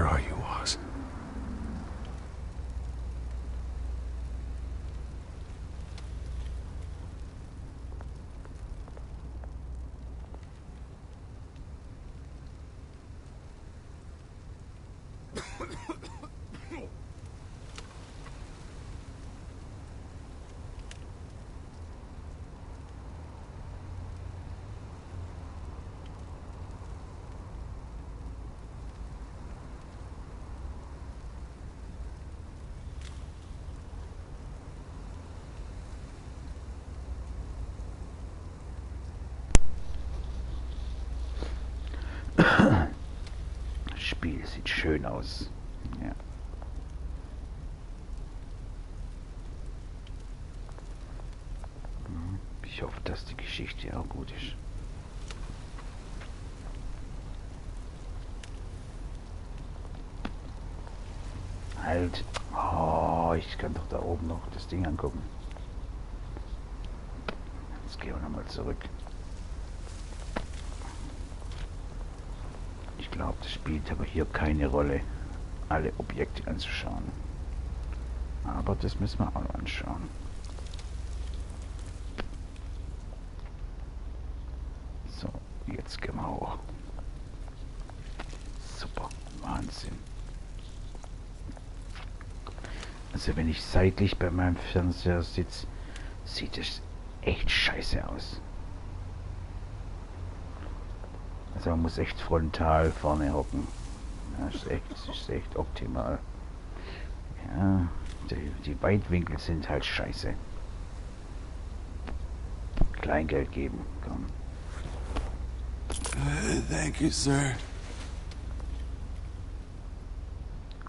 Where are you, Oz? Spiel sieht schön aus. Ja. Ich hoffe, dass die Geschichte auch gut ist. Halt. Oh, ich kann doch da oben noch das Ding angucken. Jetzt gehen wir nochmal zurück. Ich glaube, das spielt aber hier keine Rolle, alle Objekte anzuschauen. Aber das müssen wir auch noch anschauen. So, jetzt gehen wir hoch. Super, Wahnsinn. Also wenn ich seitlich bei meinem Fernseher sitze, sieht es echt scheiße aus. Also man muss echt frontal vorne hocken. Das ist echt optimal. Ja, die Weitwinkel sind halt scheiße. Kleingeld geben, komm. Thank you, sir.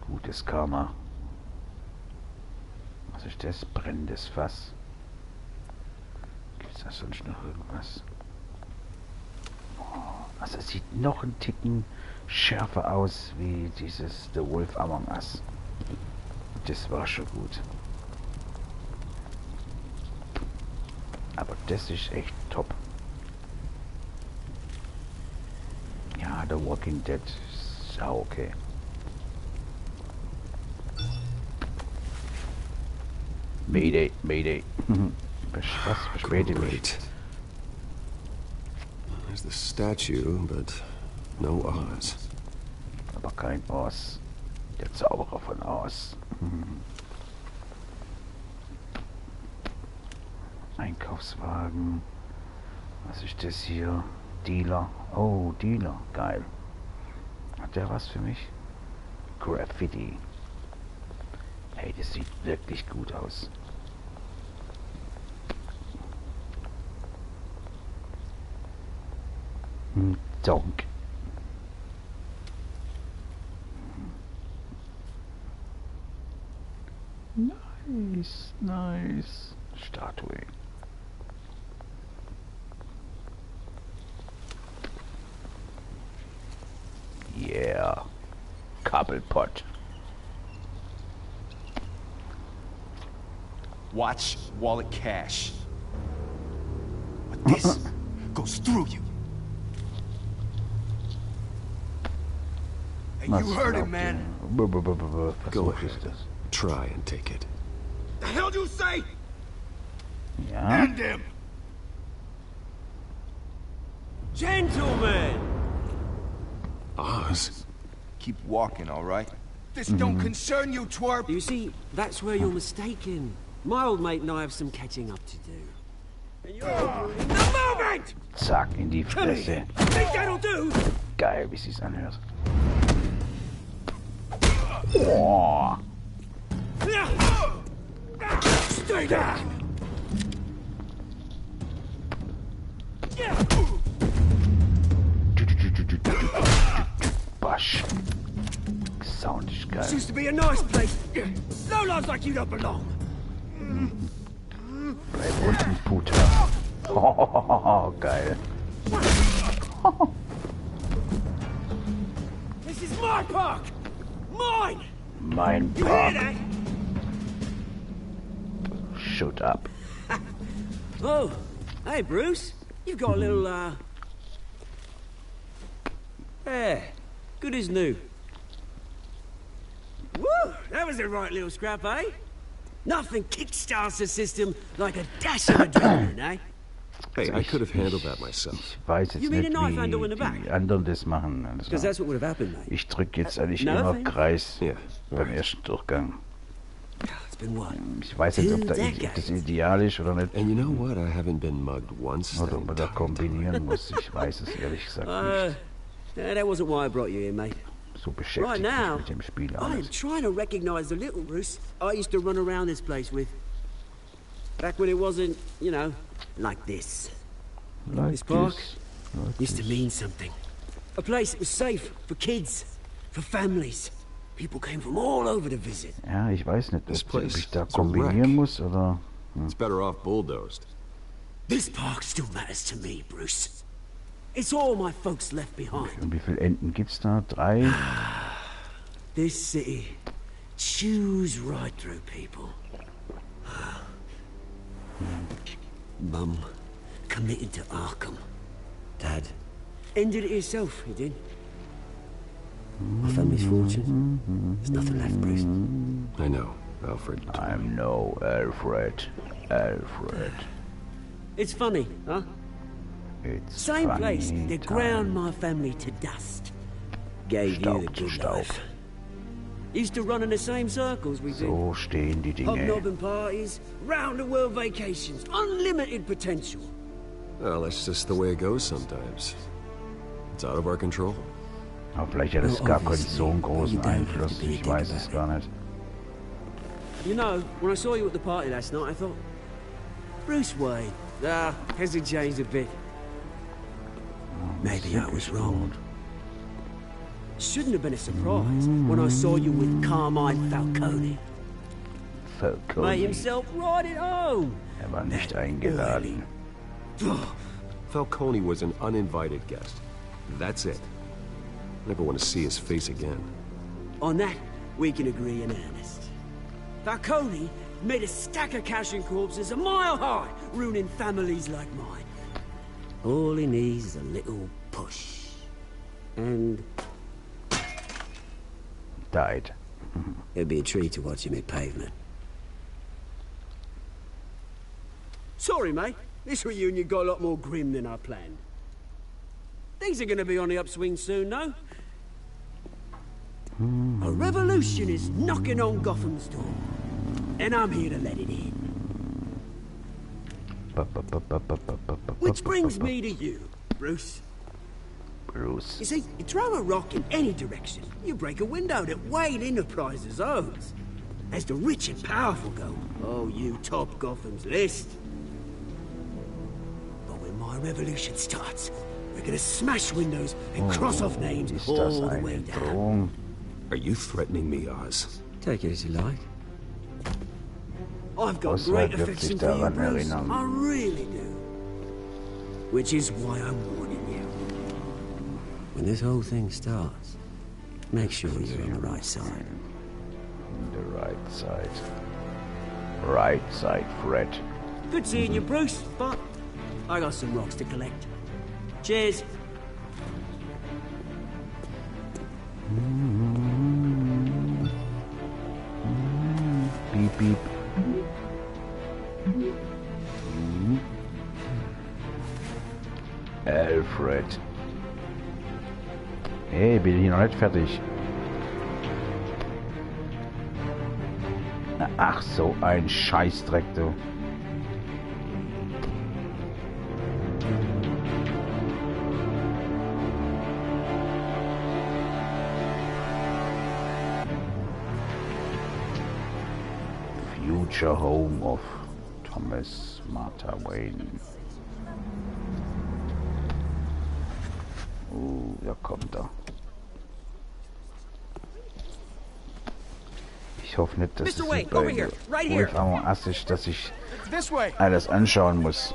Gutes Karma. Was ist das? Brennendes Fass. Gibt es da sonst noch irgendwas? Also es sieht noch ein Ticken schärfer aus wie dieses The Wolf Among Us. Das war schon gut. Aber das ist echt top. Ja, The Walking Dead ist auch okay. Mayday, Mayday. Was verspätet mich? There's the statue, but no Oz. Aber kein Oz. Der Zauberer von Oz. Einkaufswagen. Was ist das hier? Dealer. Oh, Dealer. Geil. Hat der was für mich? Graffiti. Hey, das sieht wirklich gut aus. Donk. Nice, nice. Statue. Yeah. Kabelpott. Watch wallet cash. But this goes through you. And you heard it, man. Go ahead. Try and take it. The hell do you say? Ja. End him. Gentlemen. Oz? Keep walking, all right? This don't concern you, twerp. You see, that's where you're mistaken. My old mate and I have some catching up to do. And you're the moment! Zack, in die Fresse. Think that'll do? Geil, wie sich's anhört. Oh. Stay down. Basch. Sound ist geil. This used to be a nice place. No lives like you don't belong. Bleib unten, Puter. Oh, geil. This is my park. Mine. Mein You hear Park. that? Shut up. Oh, hey, Bruce. You've got a little, Yeah, good as new. That was a right little scrap, eh? Nothing kickstarts the system like a dash of adrenaline, eh? Hey, I could have handled that myself. Ich weiß jetzt You mean nicht, a knife handle in the wie back? die anderen das machen. Because that's what would have happened, mate. Ich drücke jetzt eigentlich No immer offense. Kreis Yeah, beim ersten Durchgang. It's been what? Ich weiß jetzt, ob das ideal ist oder nicht. And you know what? I haven't been mugged once. Oder ob man da kombinieren muss. Ich weiß es ehrlich gesagt nicht. That wasn't why I brought you here, mate. So Right beschäftigt now, mich mit dem Spiel I am alles. trying to recognize the little Bruce I used to run around this place with. Back when it wasn't, you know, like this. Like This park this, like used to this. mean something. A place that was safe for kids, for families. People came from all over to visit. Ja, ich weiß nicht, This ob place ich da is a wreck. kombinieren muss oder... It's better off bulldozed. This park still matters to me, Bruce. It's all my folks left behind. Und wie viele Enden gibt's da? 3? This city chews right through people. Mum committed to Arkham. Dad ended it himself, he did. My family's fortune. There's nothing left, Bruce. I know, Alfred. I'm no Alfred. Alfred. It's funny, huh? It's Same funny place that time. ground my family to dust. Gave you the Staub zu good Staub. life. Used to run in the same circles we did. So stehen die Dinge. Hobnobbing parties, round-the-world vacations, unlimited potential. Well, that's just the way it goes sometimes. It's out of our control. Aber vielleicht hat es Well, gar keinen obviously, so einen you großen don't have Einfluss. to be a Ich dick weiß es about gar nicht. You know, when I saw you at the party last night, I thought, Bruce Wayne. Has it changed a bit? Maybe I was wrong. Shouldn't have been a surprise when I saw you with Carmine Falcone. Made Falcone. himself right at home. War nicht eingeladen. Falcone was an uninvited guest. That's it. Never want to see his face again. On that, we can agree in earnest. Falcone made a stack of cash and corpses a mile high, ruining families like mine. All he needs is a little push. And Died. it'd be a treat to watch him hit pavement. Sorry, mate. This reunion got a lot more grim than I planned. Things are gonna be on the upswing soon, no? A revolution is knocking on Gotham's door. And I'm here to let it in. Which brings me to you, Bruce. Bruce. You see, you throw a rock in any direction, you break a window that Wayne Enterprises owns. As the rich and powerful go, oh, you top Gotham's list. But when my revolution starts, we're gonna smash windows and cross off names Ist all das the eine way down. Drohung? Are you threatening me, Oz? Take it as you like. I've got Oswald great wird affection sich for you, daran Bruce. erinnern. I really do. Which is why I'm warning you. When this whole thing starts, make sure you're on the right side. The right side. Right side, Fred. Good seeing you, Bruce, but I got some rocks to collect. Cheers. Beep, beep. Alfred. Hey, bin ich noch nicht fertig. Ach, so ein Scheißdreck, du. Future home of Thomas Martha Wayne. Da kommt er. Ich hoffe nicht, dass Mr. Wayne, over here, right here. assig, dass ich This way. alles anschauen muss.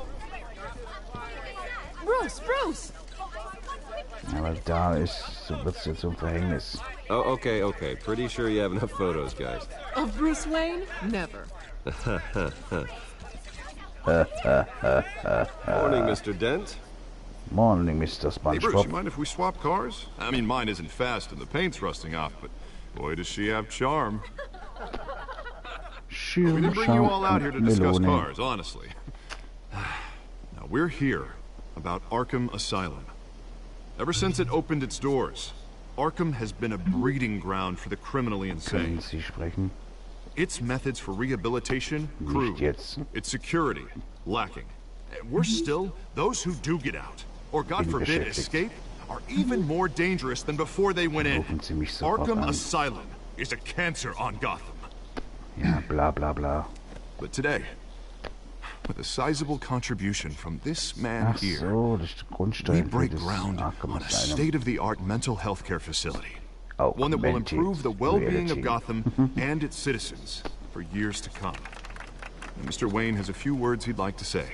Bruce, Bruce! Aber da wird es jetzt zum Verhängnis. Oh, okay, okay. Pretty sure you have enough photos, guys. Of Bruce Wayne? Never. Morning, Mr. Dent. Morning, Mr. Hey, Bruce, SpongeBob. you mind if we swap cars? I mean, mine isn't fast and the paint's rusting off, but boy, does she have charm. Schirm, We didn't bring you all Schau out here to und discuss Melone. cars, honestly. Now, we're here about Arkham Asylum. Ever since it opened its doors, Arkham has been a breeding ground for the criminally insane. Können Sie sprechen? Its methods for rehabilitation, crude. Nicht jetzt. Its security, lacking. Worse still, those who do get out, or God Bin forbid beschäftigt. escape, are even more dangerous than before they went in. Rufen Sie mich sofort Arkham an. Asylum is a cancer on Gotham. Ja, bla bla bla. But today, with a sizable contribution from this man Ach here, so, das ist die we Grundstein für break das ground Arkham on a Asylum. state-of-the-art mental health care facility. One that will Augmented improve the well-being of reality. Gotham and its citizens for years to come. And Mr. Wayne has a few words he'd like to say.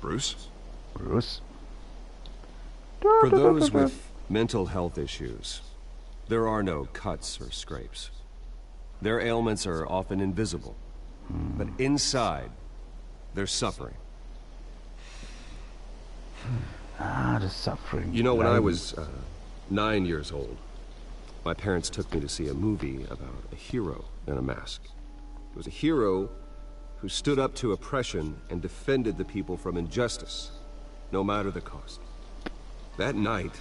Bruce? Bruce? For those with mental health issues, there are no cuts or scrapes. Their ailments are often invisible, but inside, they're suffering. Ah, the suffering. You know, when I Leiden. was 9 years old, my parents took me to see a movie about a hero in a mask. It was a hero who stood up to oppression and defended the people from injustice, no matter the cost. That night,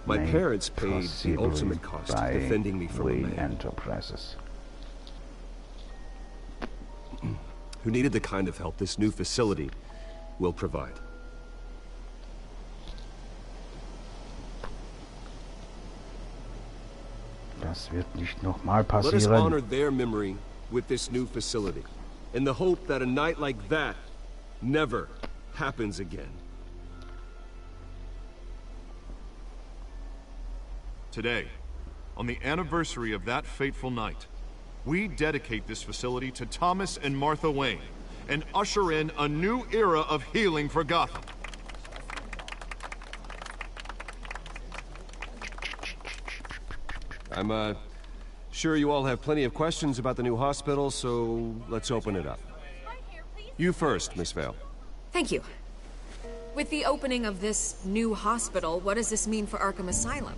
my Made parents paid the possible ultimate cost by defending me from a Wayne man Enterprises. who needed the kind of help this new facility will provide. Das wird nicht nochmal Let us honor passieren. their memory with this new facility, in the hope that a night like that never happens again. Today, on the anniversary of that fateful night, we dedicate this facility to Thomas and Martha Wayne and usher in a new era of healing for Gotham. I'm sure you all have plenty of questions about the new hospital, so let's open it up. You first, Miss Vale. Thank you. With the opening of this new hospital, what does this mean for Arkham Asylum?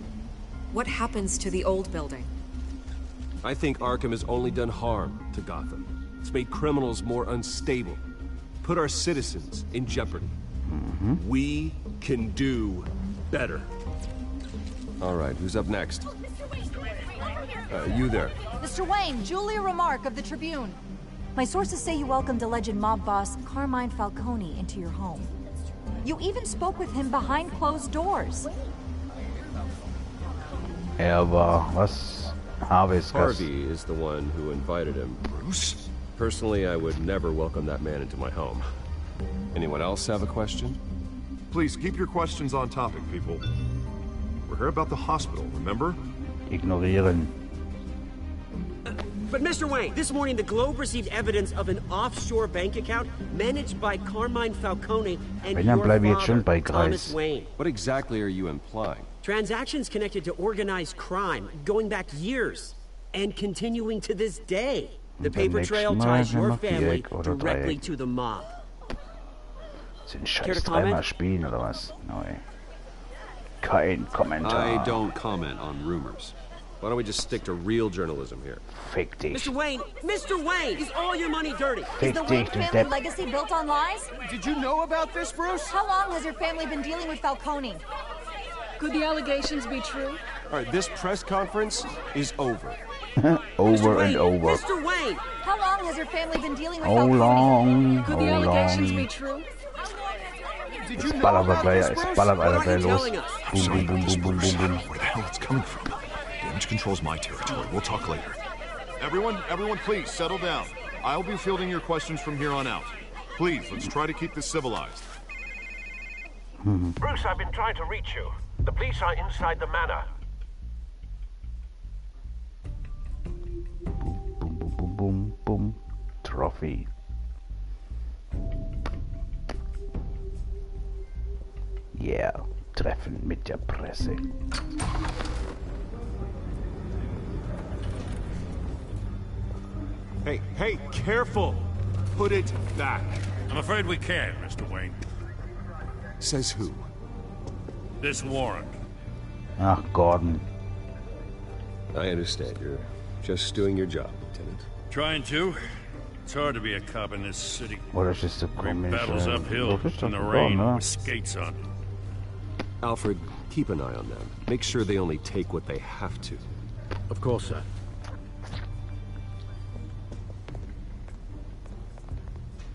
What happens to the old building? I think Arkham has only done harm to Gotham. It's made criminals more unstable, put our citizens in jeopardy. We can do better. All right, who's up next? You there. Mr. Wayne, Julia Remark of the Tribune. My sources say you welcomed alleged mob boss Carmine Falcone into your home. You even spoke with him behind closed doors. Was Harveys Gast. Harvey is the one who invited him. Bruce? Personally, I would never welcome that man into my home. Anyone else have a question? Please keep your questions on topic, people. We're here about the hospital, remember? Ignorieren. But Mr. Wayne, this morning the Globe received evidence of an offshore bank account managed by Carmine Falcone and Wenn, dann your bleibe ich jetzt schon father, bei Thomas Kreis. Wayne. What exactly are you implying? Transactions connected to organized crime, going back years, and continuing to this day. The Und beim paper trail nächsten Mal ties your haben wir family Viereck oder directly Dreieck. to the mob. Sind Care scheiß to comment? dreimal spielen oder was? Neu. Kein Kommentar. I don't comment on rumors. Why don't we just stick to real journalism here? Fick dich. Mr. Wayne, is all your money dirty? Is the Fick Wayne dich, du family Depp. legacy built on lies? Did you know about this, Bruce? How long has your family been dealing with Falcone? Could the allegations be true? All right, this press conference is over. Over and over. Mr. Wayne! How long has your family been dealing with How Falcone? long? Could How the allegations long? be true? Did you Es know ballert about gleich, this, es Bruce? ballert What einer are gleich you los. telling us? Boom, boom, boom, boom, boom, boom, boom. Where the hell it's coming from? Damage control's my territory. We'll talk later. Everyone, please settle down. I'll be fielding your questions from here on out. Please, let's try to keep this civilized. Bruce, I've been trying to reach you. The police are inside the manor. Boom, boom, boom, boom, boom. Trophy. Yeah, Treffen mit der Presse. Hey, careful! Put it back. I'm afraid we can't, Mr. Wayne. Says who? This warrant. Ach, Gordon. I understand. You're just doing your job, Lieutenant. Trying to. It's hard to be a cop in this city. Oder ist das so Great komisch? battles uphill Das ist in doch the super, rain ne? with skates on. Alfred, keep an eye on them. Make sure they only take what they have to. Of course, sir.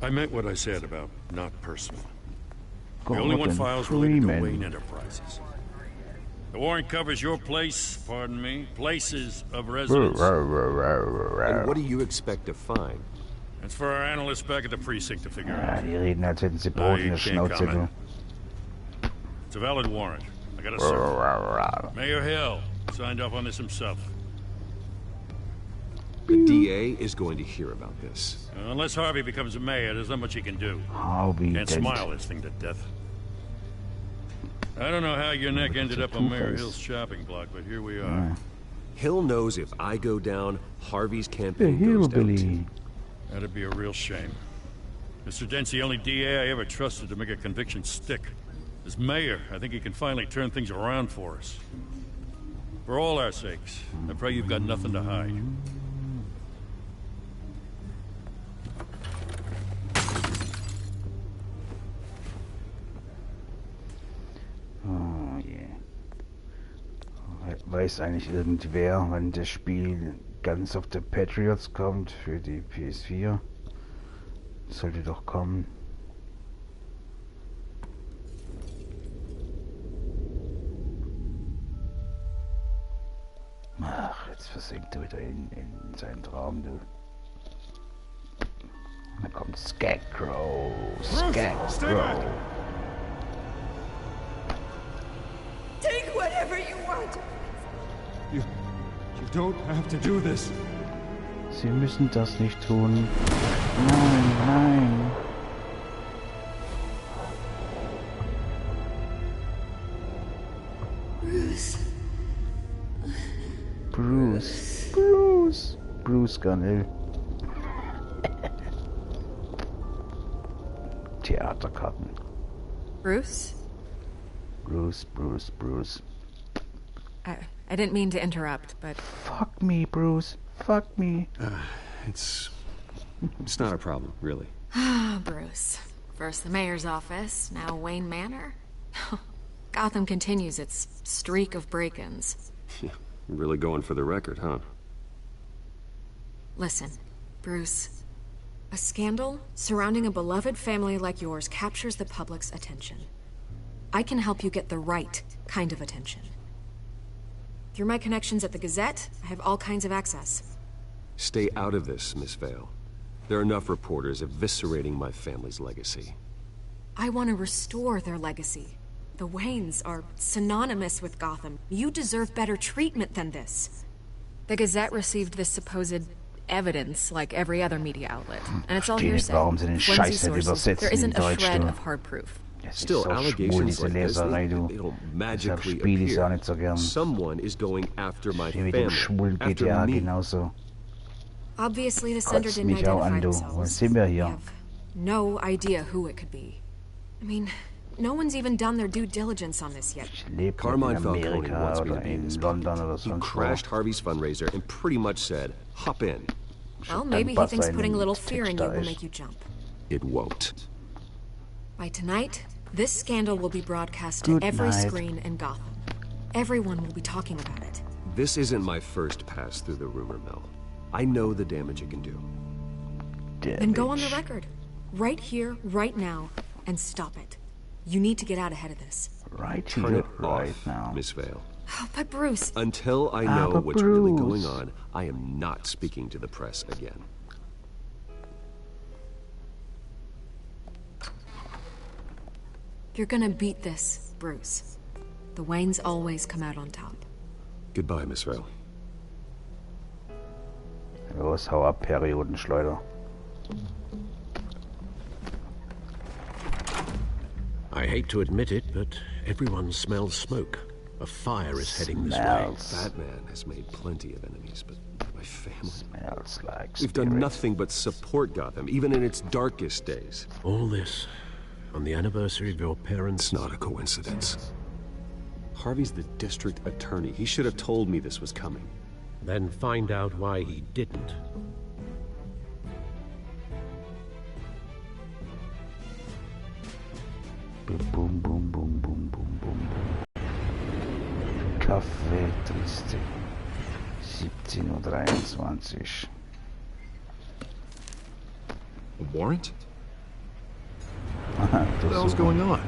I meant what I said about not personal. Guck The only mal, one den files related to Freeman. Wayne Enterprises. The warrant covers your place, pardon me, places of residence. And what do you expect to find? It's for our analysts back at the precinct to figure Ja, out. die reden, als hätten sie No, Brot in you der can't Schnauze, du. comment. It's a valid warrant. I got a search. Mayor Hill signed off on this himself. The DA is going to hear about this. Unless Harvey becomes a mayor, there's not much he can do. Harvey Can't denkt. smile this thing to death. I don't know how your neck ended up on Mayor Hill's shopping block, but here we are. Hill knows if I go down, Harvey's Der campaign goes down Hillbilly. too. That'd be a real shame. Mr. Dent's the only DA I ever trusted to make a conviction stick. As mayor, I think he can finally turn things around for us. For all our sakes, I pray you've got nothing to hide. Oh je. Weiß eigentlich irgendwer, wann das Spiel ganz auf der Patriots kommt für die PS4? Sollte doch kommen. Ach, jetzt versinkt er wieder in seinen Traum, du. Da kommt Scarecrow. Scarecrow. Take whatever you want. You don't have to do this. Sie müssen das nicht tun. Nein, nein. Bruce Garnell. Theaterkarten. Bruce? Bruce. I didn't mean to interrupt, but... Fuck me, Bruce. Fuck me. It's not a problem, really. Ah, Bruce. First the mayor's office, now Wayne Manor. Gotham continues its streak of break-ins. Yeah, really going for the record, huh? Listen, Bruce. A scandal surrounding a beloved family like yours captures the public's attention. I can help you get the right kind of attention. Through my connections at the Gazette, I have all kinds of access. Stay out of this, Miss Vale. There are enough reporters eviscerating my family's legacy. I want to restore their legacy. The Waynes are synonymous with Gotham. You deserve better treatment than this. The Gazette received this supposed evidence like every other media outlet, and it's all hearsay. Warum sie den Scheiß nicht übersetzen There isn't in a Deutsch, shred du. of hard proof. Still, allegations like this, they don't Deshalb magically spiele ich es auch appear. nicht so gern. Someone is going after my Hier mit dem family, schwulen after GTA me. genauso. Obviously, the sender Kotzt didn't mich auch an, identify du. themselves. Was sind wir We hier? have no idea who it could be. I mean, no one's even done their due diligence on this yet. Ich lebe Carmine in Falcone Amerika wants me to oder be in in this London project. oder He sonst wo. crashed Harvey's fundraiser and pretty much said, hop in. Well, maybe he thinks putting a little fear in you will make you jump. It won't. By tonight, this scandal will be broadcast to Good every night. screen in Gotham. Everyone will be talking about it. This isn't my first pass through the rumor mill. I know the damage it can do. Then go on the record. Right here, right now, and stop it. You need to get out ahead of this. Right Turn here, it right off, now. Miss Vale. Oh, but Bruce... Until I know but what's really Bruce. going on, I am not speaking to the press again. You're gonna beat this, Bruce. The Waynes always come out on top. Goodbye, Miss Vale. Los, hau ab, Periodenschleuder. I hate to admit it, but everyone smells smoke. A fire is heading this way. Smells. Batman has made plenty of enemies, but my family... Smells like We've done spirit. nothing but support Gotham, even in its darkest days. All this on the anniversary of your parents' It's not a coincidence. Harvey's the district attorney. He should have told me this was coming. Then find out why he didn't. Boom, boom, boom, boom, boom, boom. Kaffee Triste. 17:23 Uhr. A warrant? What the hell's going on?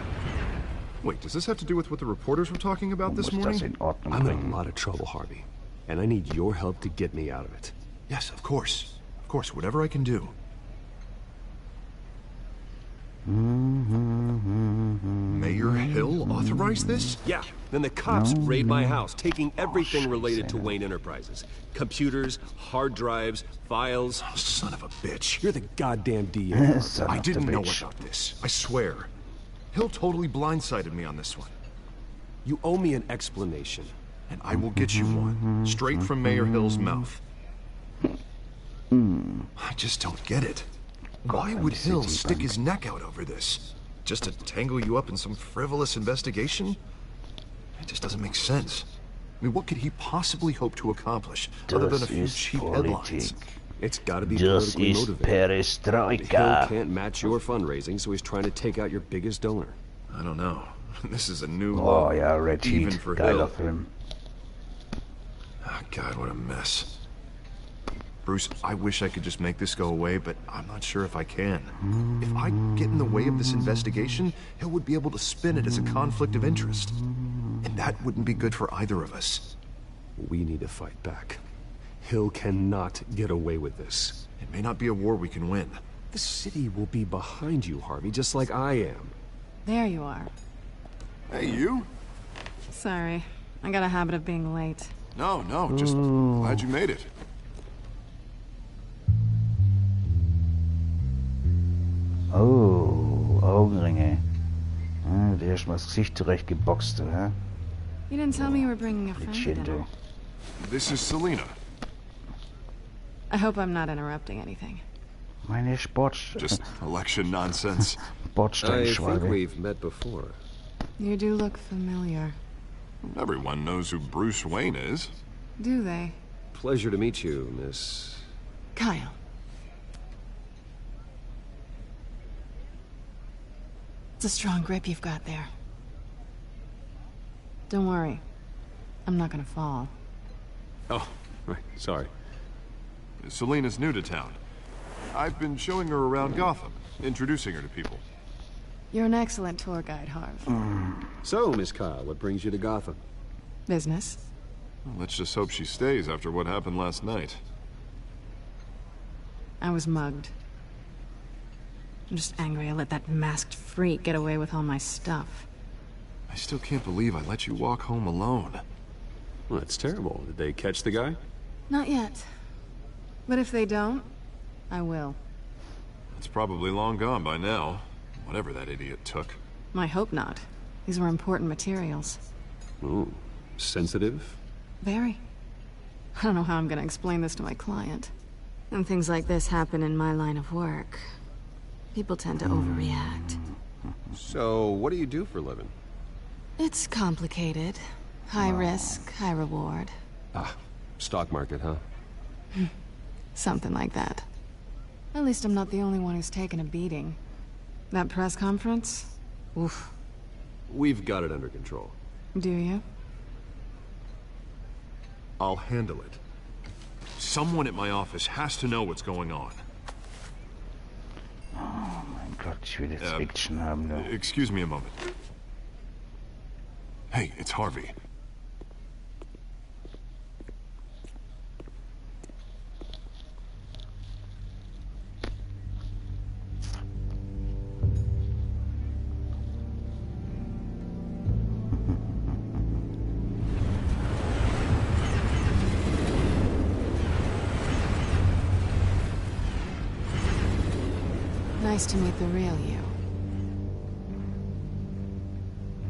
Wait, does this have to do with what the reporters were talking about this morning? I'm in a lot of trouble, Harvey. And I need your help to get me out of it. Yes, of course. Of course, whatever I can do. Mayor Hill authorized this? Yeah. Then the cops raid my house, taking everything related to Wayne Enterprises. Computers, hard drives, files. Oh, son of a bitch. You're the goddamn DA. I didn't know about this. I swear. Hill totally blindsided me on this one. You owe me an explanation. And I will get you one. Straight from Mayor Hill's mouth. I just don't get it. Why would Hill stick his neck out over this? Just to tangle you up in some frivolous investigation? It just doesn't make sense. I mean, what could he possibly hope to accomplish other than a few cheap headlines? It's gotta be Das politically ist motivated. Perestroika. Hill can't match your fundraising, so he's trying to take out your biggest donor. I don't know. This is a new Oh low, ja, Red even Heat. for Geiler Hill. Film. Oh, God, what a mess. Bruce, I wish I could just make this go away, but I'm not sure if I can. If I get in the way of this investigation, Hill would be able to spin it as a conflict of interest. And that wouldn't be good for either of us. We need to fight back. Hill cannot get away with this. It may not be a war we can win. The city will be behind you, Harvey, just like I am. There you are. Hey, you? Sorry. I got a habit of being late. No, just glad you made it. Oh, Augenringe. Ah, der erstmal das Gesicht zurecht geboxt, hä? You didn't tell me you were bringing a friend to dinner. Chinto. This is Selena. I hope I'm not interrupting anything. Meine Just election nonsense. I think Bordsteinschwalbe. we've met before. You do look familiar. Everyone knows who Bruce Wayne is. Do they? Pleasure to meet you, Miss... Kyle. It's a strong grip you've got there. Don't worry. I'm not gonna fall. Oh, right, sorry. Selena's new to town. I've been showing her around Gotham, introducing her to people. You're an excellent tour guide, Harv. So, Miss Kyle, what brings you to Gotham? Business. Well, let's just hope she stays after what happened last night. I was mugged. I'm just angry I let that masked freak get away with all my stuff. I still can't believe I let you walk home alone. Well, that's terrible. Did they catch the guy? Not yet. But if they don't, I will. It's probably long gone by now, whatever that idiot took. I hope not. These were important materials. Ooh, sensitive? Very. I don't know how I'm gonna explain this to my client. And things like this happen in my line of work. People tend to overreact. So, what do you do for a living? It's complicated. High risk, high reward. Ah, stock market, huh? Something like that. At least I'm not the only one who's taken a beating. That press conference? Oof. We've got it under control. Do you? I'll handle it. Someone at my office has to know what's going on. Oh mein Gott, ich will jetzt Action haben, ne? Excuse me a moment. Hey, it's Harvey. Nice to meet the real you.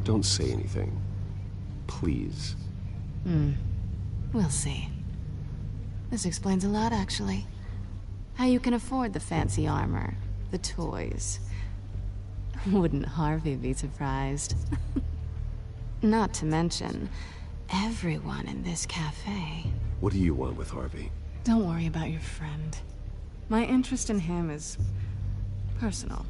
Don't say anything. Please. We'll see. This explains a lot, actually. How you can afford the fancy armor, the toys. Wouldn't Harvey be surprised? Not to mention, everyone in this cafe. What do you want with Harvey? Don't worry about your friend. My interest in him is personal.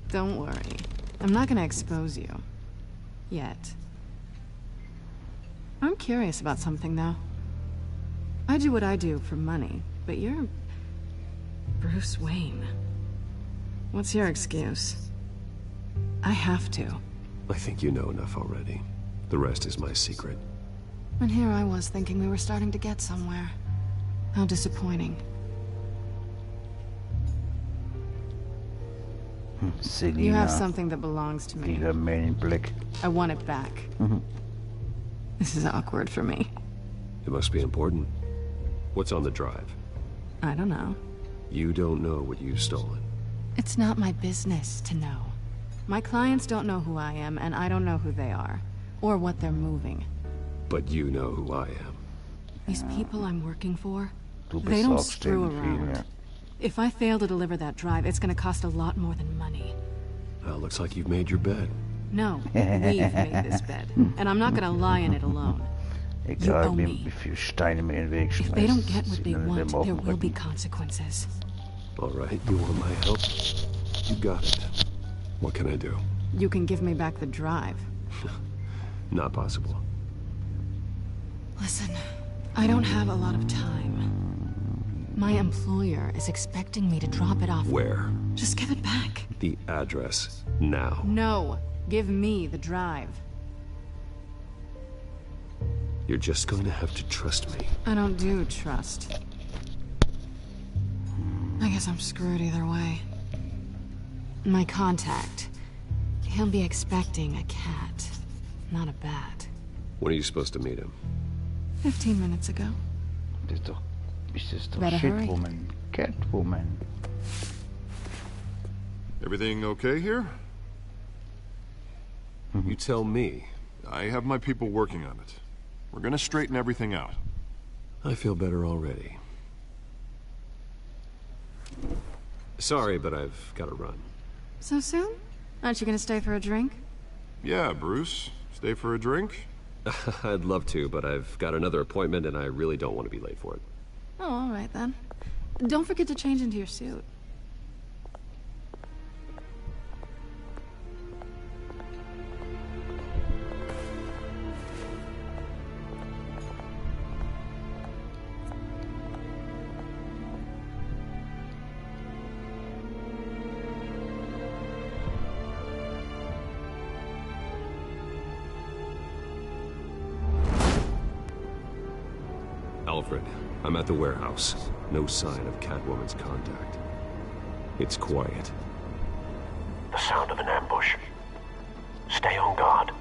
Don't worry. I'm not gonna expose you. Yet. I'm curious about something, though. I do what I do for money, but you're... Bruce Wayne. What's your excuse? I have to. I think you know enough already. The rest is my secret. And here I was thinking we were starting to get somewhere. How disappointing. Selina, you have something that belongs to me. Dieser Man in Black. I want it back. This is awkward for me. It must be important. What's on the drive? I don't know. You don't know what you've stolen. It's not my business to know. My clients don't know who I am, and I don't know who they are. Or what they're moving. But you know who I am. These people I'm working for, Du they bist don't auch screw around. ja. If I fail to deliver that drive, it's gonna cost a lot more than money. Well, looks like you've made your bed. No, we've made this bed. And I'm not gonna lie in it alone. Egal, wie viele Steine mir in den Weg If they schmeißt, don't get what they sind alle want, dem auf there dem will be Rücken. consequences. All right, you want my help? You got it. What can I do? You can give me back the drive. Not possible. Listen, I don't have a lot of time. My employer is expecting me to drop it off. Where? Just give it back. The address, now. No, give me the drive. You're just going to have to trust me. I don't do trust. I guess I'm screwed either way. My contact. He'll be expecting a cat, not a bat. When are you supposed to meet him? 15 minutes ago. Das ist doch Better hurry. Shitwoman, Catwoman. Everything okay here? You tell me. I have my people working on it. We're gonna straighten everything out. I feel better already. Sorry, but I've got to run. So soon? Aren't you gonna stay for a drink? Yeah, Bruce. Stay for a drink? I'd love to, but I've got another appointment and I really don't want to be late for it. Oh, all right then. Don't forget to change into your suit. Alfred, I'm at the warehouse. No sign of Catwoman's contact. It's quiet. The sound of an ambush. Stay on guard.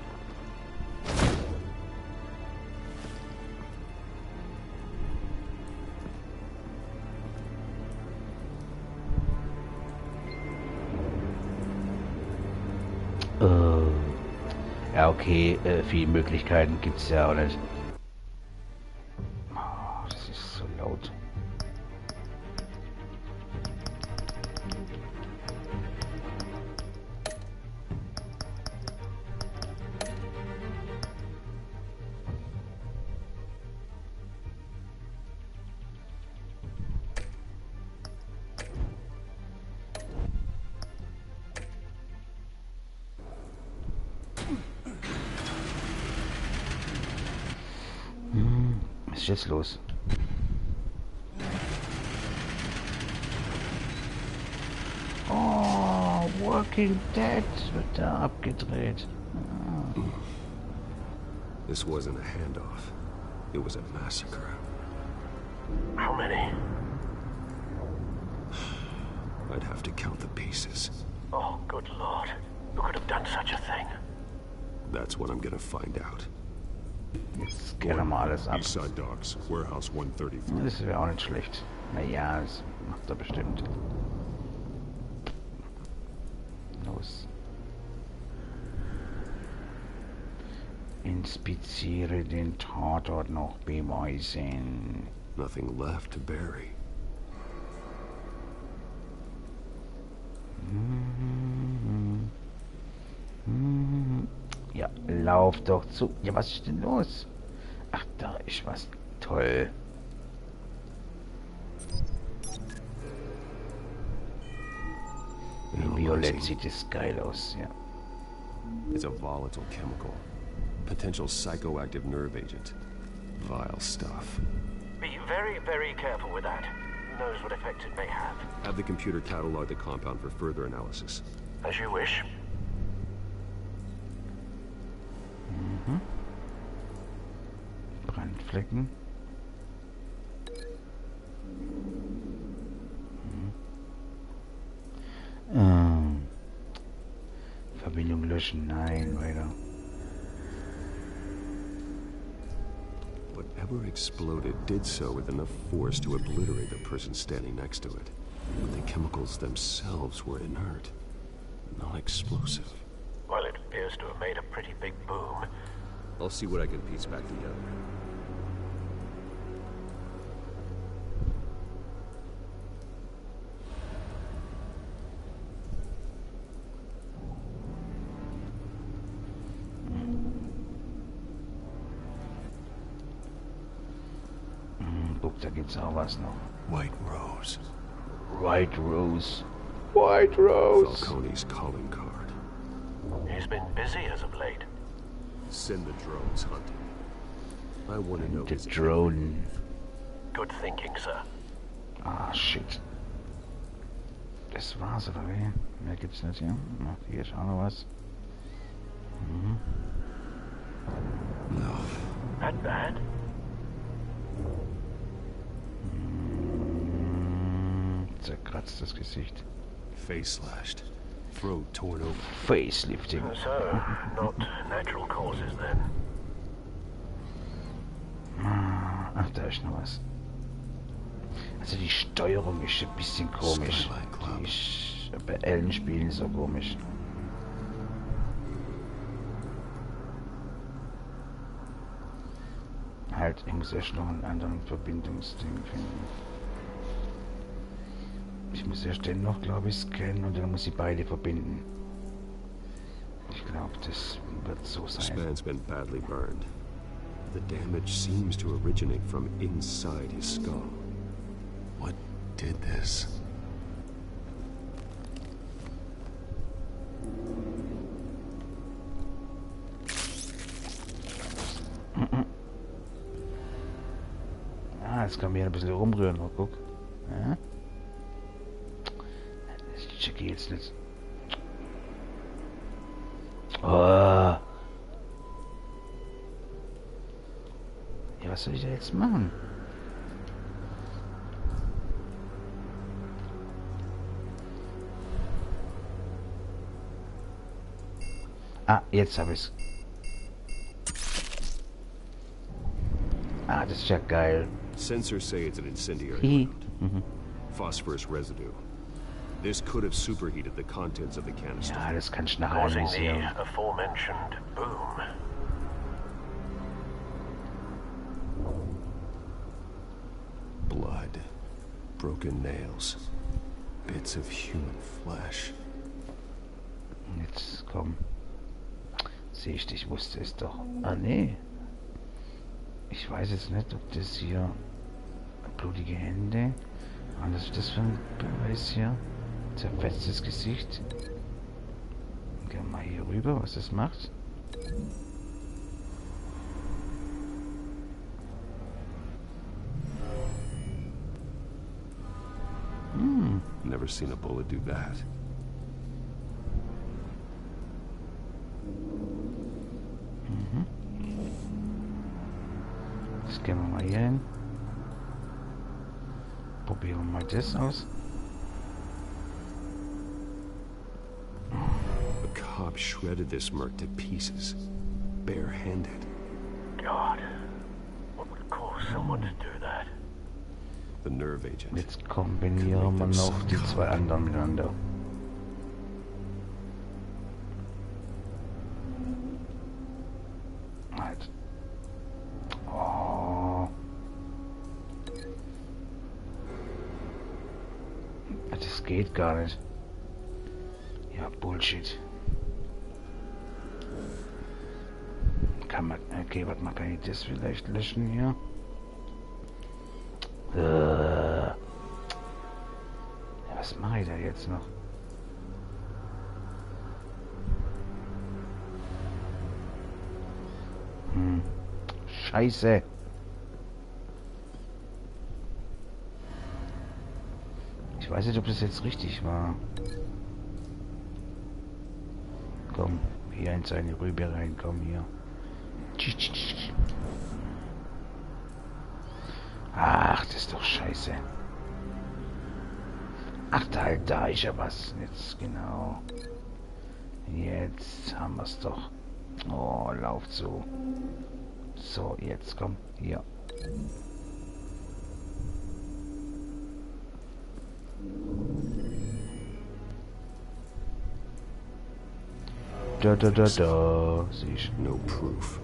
Ja, okay, viele Möglichkeiten gibt's ja auch nicht. Oh, das ist so laut. Was ist jetzt los? Oh, Walking Dead wird da abgedreht. This wasn't a handoff. It was a massacre. How many? I'd have to count the pieces. Oh, good Lord. Who could have done such a thing? That's what I'm gonna find out. Jetzt scannen wir mal alles ab. Eastside Docks, Warehouse 134. Das wäre auch nicht schlecht. Naja, das macht er bestimmt. Los. Inspiziere den Tatort noch beweisen. Nothing left to bury. Ja, lauf doch zu. Ja, was ist denn los? Ach, da ist was. Toll. In Violett sieht es geil aus, ja. It's a volatile chemical. Potential psychoactive nerve agent. Vile stuff. Be very, very careful with that. Who knows what effect it may have. Have the computer catalog the compound for further analysis. As you wish. Mhm. Brandflecken. Verbindung löschen, nein, weiter. Whatever exploded did so with enough force to obliterate the person standing next to it. But the chemicals themselves were inert, non-explosive. Well, it appears to have made a pretty big boom. I'll see what I can piece back together. Guck, da gibt's auch was noch. White Rose. White Rose. White Rose. Falcone's calling card. He's been busy as of late. Send the drones hunting. I want to know The his drone. Good thinking, sir. Ah, shit. Das war's, oder wie? Mehr gibt's nicht hier. Ach, hier ist auch noch was. Mhm. No. Not bad. Zerkratztes Gesicht. Face slashed. Throat torn open. Facelifting. So, not natural causes then. Ach, da ist noch was. Also die Steuerung ist ein bisschen komisch. Die ist bei allen Spielen so komisch. Halt, ich muss erst noch einen anderen Verbindungsding finden. Ich muss erst den noch, glaube ich, scannen und dann muss ich beide verbinden. Ich glaube, das wird so This sein. man's been badly burned. The damage seems to originate from inside his skull. What did this? Ah, jetzt kann man hier ein bisschen rumrühren. Oh, guck. Ja. Das checke ich jetzt nicht. Oh. Ja, was soll ich da jetzt machen? Ah, jetzt habe ich's. Ah, das ist ja geil. Sensors say it's an incendiary Hihi. compound. Phosphorus residue. This could have superheated the contents of the canister. Ja, das kann ich nachher Causing analysieren. the aforementioned boom. Blood. Broken nails. Bits of human flesh. Jetzt komm. Sehe ich wusste es doch. Ah, nee. Ich weiß jetzt nicht, ob das hier blutige Hände. Was ist das für ein Beweis hier? Zerfetztes Gesicht. Gehen wir mal hier rüber, was das macht. Never seen a bullet do that. Das gehen wir mal hier hin. Probieren wir mal das aus. A cop shredded this merc to pieces. Barehanded. God, what would cause someone to do that? The nerve agent. Jetzt kombinieren wir noch die zwei anderen miteinander. Halt. Oh. Das geht gar nicht. Ja, Bullshit. Kann man... Okay, warte mal, kann ich das vielleicht löschen hier? Ja, was mache ich da jetzt noch? Scheiße. Ich weiß nicht, ob das jetzt richtig war. Komm, hier in seine Rübe rein, komm hier. Ach, das ist doch scheiße. Ach, da ist ja was. Jetzt, genau. Jetzt haben wir es doch. Oh, lauf so. So, jetzt komm, hier. Da. Siehst du? No proof.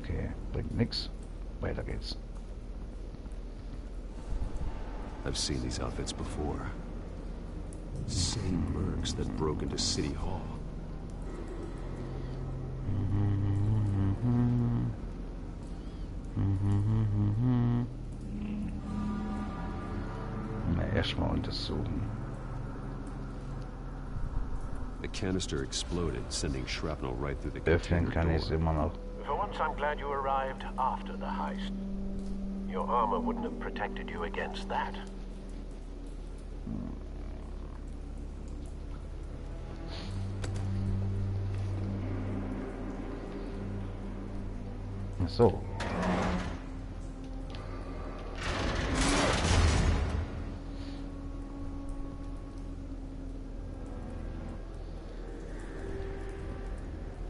Okay, bringt nix. Weiter geht's. I've seen these outfits before. Same mercs that broke into City Hall. Na, erstmal untersuchen. The canister exploded, sending shrapnel right through the Öffnen container kann ich es door. immer noch. For once, I'm glad you arrived after the heist. Your armor wouldn't have protected you against that. Ach so.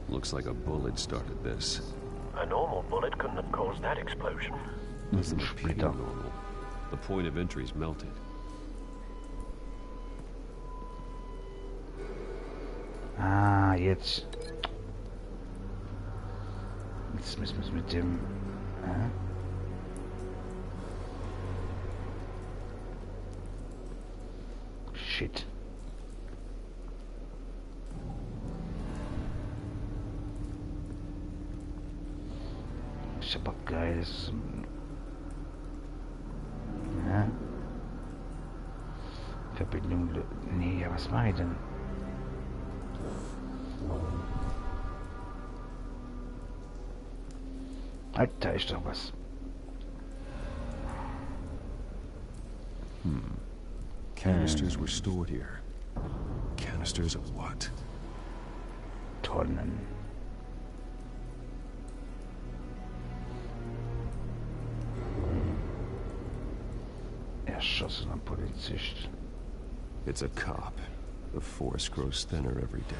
Looks like a bullet started this. A normal bullet couldn't have caused that explosion. Doesn't appear Splitter. normal. The point of entry's melted. Ah, jetzt. Jetzt müssen wir es mit dem... Shit. Ist aber geil. Das ist, ja. Verbindung... Nee, ja, was mache ich denn? Halt, da ist doch was. Canisters were stored here. Canisters of what? Tonnen. Erschossener Polizist. It's a cop. The force grows thinner every day.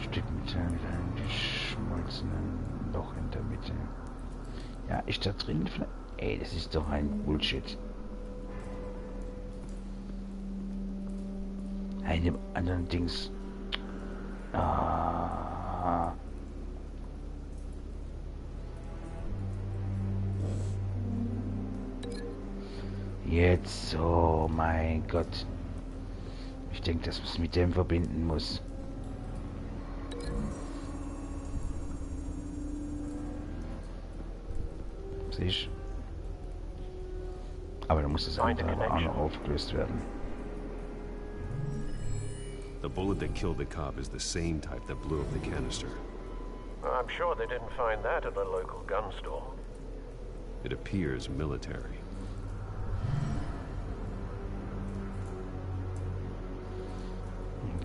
Stück mit einem geschmolzenen Loch in der Mitte. Ja, ist da drin? Ey, das ist doch ein Bullshit. Einem anderen Dings. Ah. Jetzt, oh mein Gott. Ich denke, dass man es mit dem verbinden muss. Siehst? Aber da muss das andere auch noch aufgelöst werden. The bullet that killed the cop is the same type that blew up the canister. I'm sure they didn't find that at a local gun store. It appears military.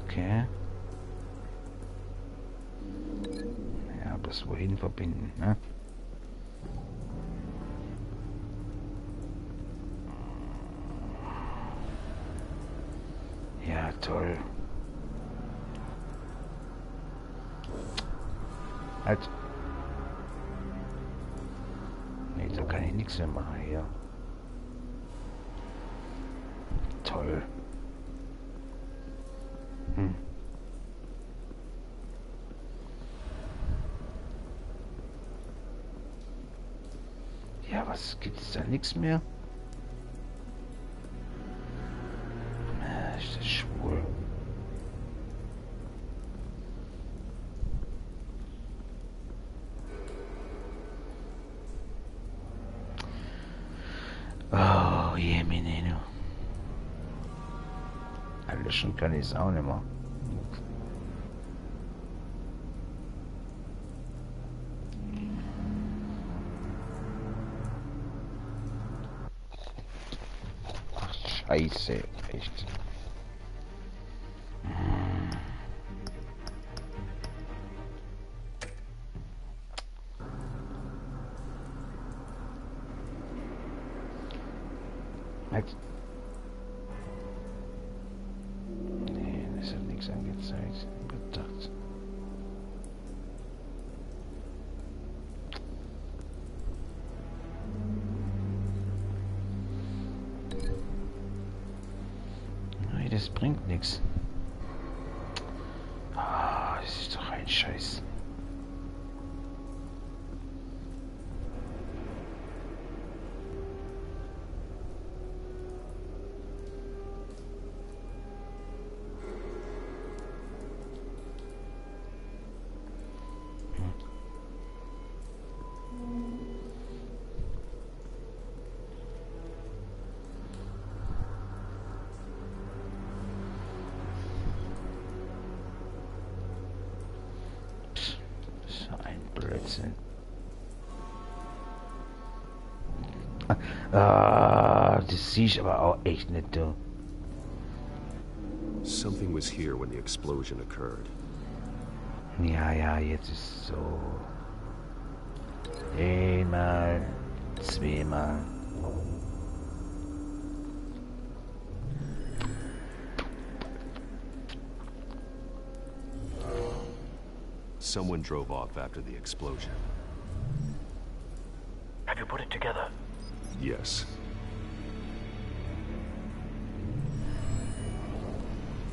Okay. Ja, das wohin verbinden, ne? Ja, toll. Halt. Nee, da kann ich nichts mehr machen hier. Toll. Ja, was gibt's da nichts mehr? Ist das schwul? je, Meneno. Löschen kann ich es auch nicht mehr. Ach, Scheiße, echt. Nee, das hat nichts angezeigt. Gedacht. Nee, das bringt nichts. Ah, das ist doch ein Scheiß. Ah, das sehe ich aber auch echt nicht, du. Something was here when the explosion occurred. Ja, jetzt ist so. Einmal, zweimal. Someone drove off after the explosion. Have you put it together? Yes.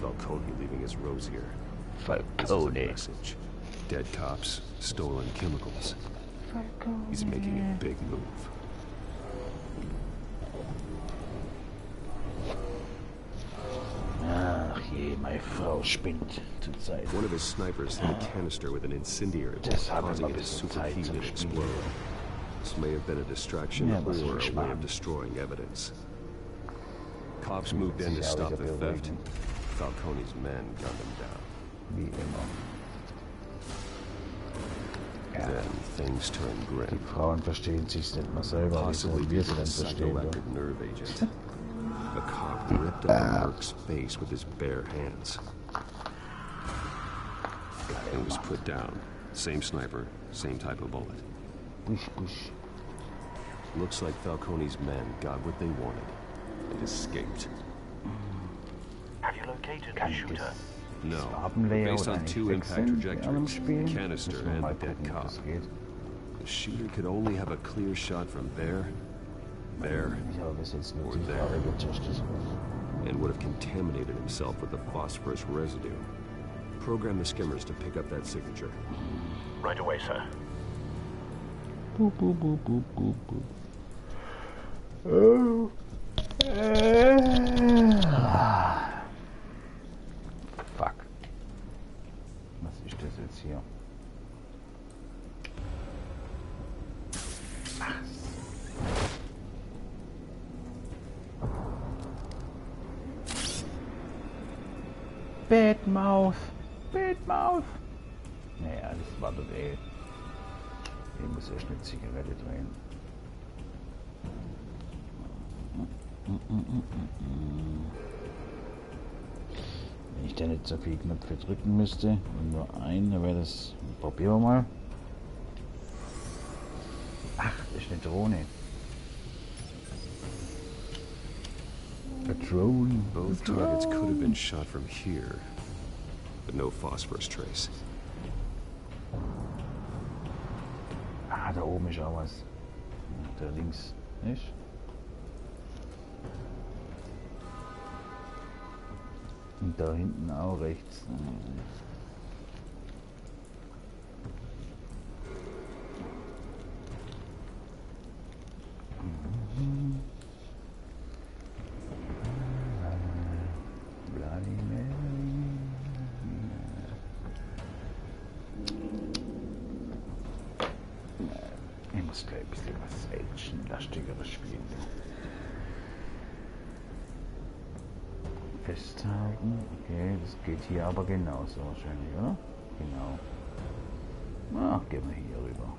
Falcone leaving his rose here. Falcone. Message. Dead cops, stolen chemicals. Falcone. He's making a big move. Ach je, meine Frau spinnt zurzeit. One of his snipers hit a canister with an incendiary, causing it to superheat and explode. This may have been a distraction or a way of destroying evidence. Cops moved in to stop the theft. Falcone's men gunned him down. Wie immer. Then things turned grim. Die Frauen verstehen sich nicht mal selber, Possibly wie wir sie a denn verstehen. psychoactive nerve agent. A cop ripped up Merck's face with his bare hands. It was put down. Same sniper, same type of bullet. Bush, bush. Looks like Falcone's men got what they wanted and escaped. Have you located the shooter? No, Farbenlayout based on two impact trajectories, the canister Müssen wir and mal the dead gucken, ob cop. das geht. The shooter could only have a clear shot from there, Ich habe bis jetzt nur or die there, Farbe getestet. and would have contaminated himself with the phosphorus residue. Program the skimmers to pick up that signature. Right away, sir. Boop, boop, boop, boop, boop, boop. Oh. Fuck. Was ist das jetzt hier? Badmouth. Badmouth. Naja, das war doch ich muss erst eine Zigarette drehen. Wenn ich da nicht so viele Knöpfe drücken müsste und nur einen, dann wäre das. Probieren wir mal. Ach, das ist eine Drohne. A drone. Both targets could have been shot from here, but no phosphorus trace. Ah, da oben ist auch was. Da links nicht. Und da hinten auch rechts. Ich muss gleich ein bisschen was Action-lastigeres spielen. Festhalten. Okay, das geht hier aber genauso wahrscheinlich, oder? Genau. Na, gehen wir hier rüber.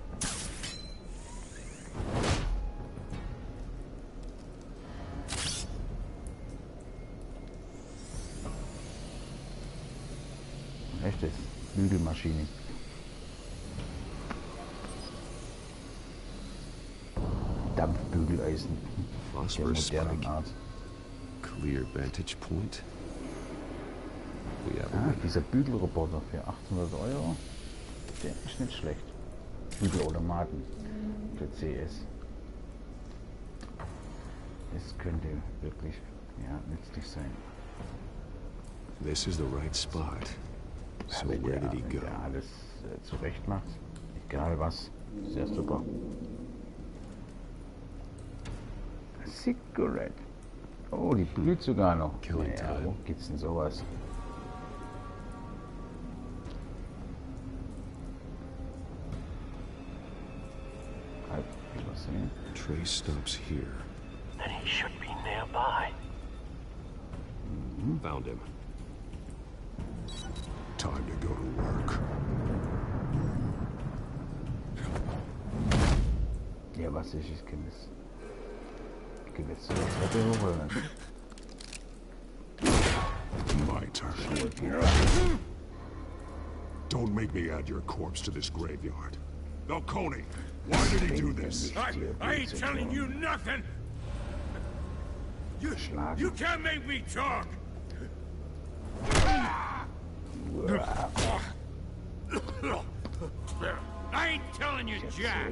Echtes Bügelmaschine. Dampfbügeleisen. Der modernen Art. Clear vantage point. Dieser Bügelroboter für 800 €. Der ist nicht schlecht. Bügelautomaten für CS. Das könnte wirklich nützlich sein. This is the right spot. So wenn where did he go? der alles zurecht macht, egal was, sehr super. Cigarette. Oh, die blüht sogar noch. Ja, wo gibt's denn sowas? Trace stops here. Then he should be nearby. Found him. Time to go to work. Ja, was ist, ich kenne das. Ich kenne das. Treppe hoch oder nicht? My turn. Don't make me add your corpse to this graveyard. Falcone, why did he do this? I ain't telling you nothing! You can't make me talk! I ain't telling you, Jack!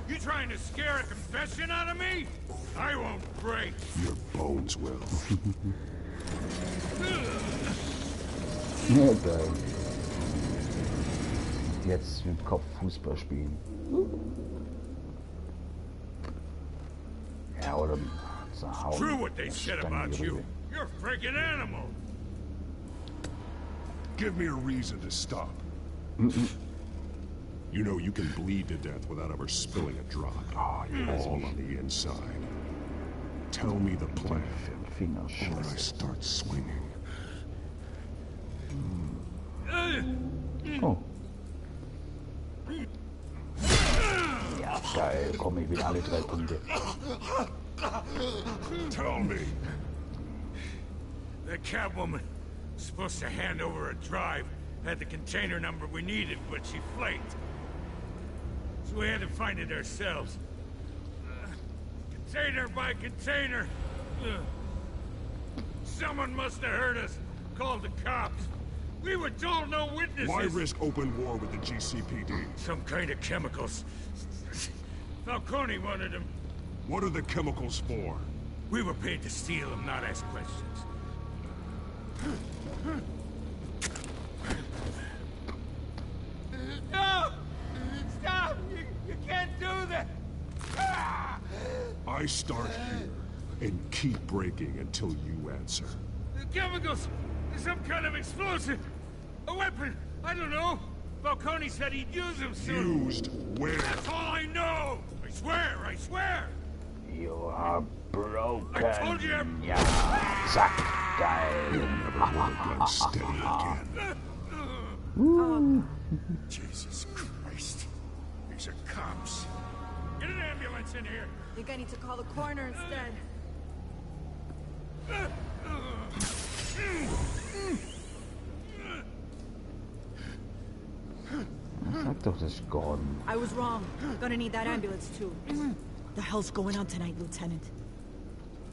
You trying to scare a confession out of me? I won't break! Your bones will. Ja, geil. Jetzt mit Kopf Fußball spielen. Ja, oder zerhauen. True what they said about you. You're a freaking animal. Give me a reason to stop. You know you can bleed to death without ever spilling a drop. Oh, yes. All on the inside. Tell me the plan. Or I start swinging. Oh. Ja, geil. Komm, ich will alle 3 Punkte. Tell me. The Catwoman was supposed to hand over a drive, had the container number we needed, but she flaked. So we had to find it ourselves. Container by container. Someone must have heard us, called the cops. We were told no witnesses. Why risk open war with the GCPD? Some kind of chemicals. Falcone wanted them. What are the chemicals for? We were paid to steal them, not ask questions. No! Stop! You can't do that! I start here and keep breaking until you answer. The chemicals! Some kind of explosive! A weapon! I don't know! Falcone said he'd use them soon! Used where? That's all I know! I swear! I swear! You are broken. I told you! Ja, zack, geil. You'll never hold a gun steady again. Jesus Christ. These are cops. Get an ambulance in here! I think I need to call the coroner instead. Sag doch, das ist Gordon. I was wrong. Gonna need that ambulance too. The hell's going on tonight, Lieutenant?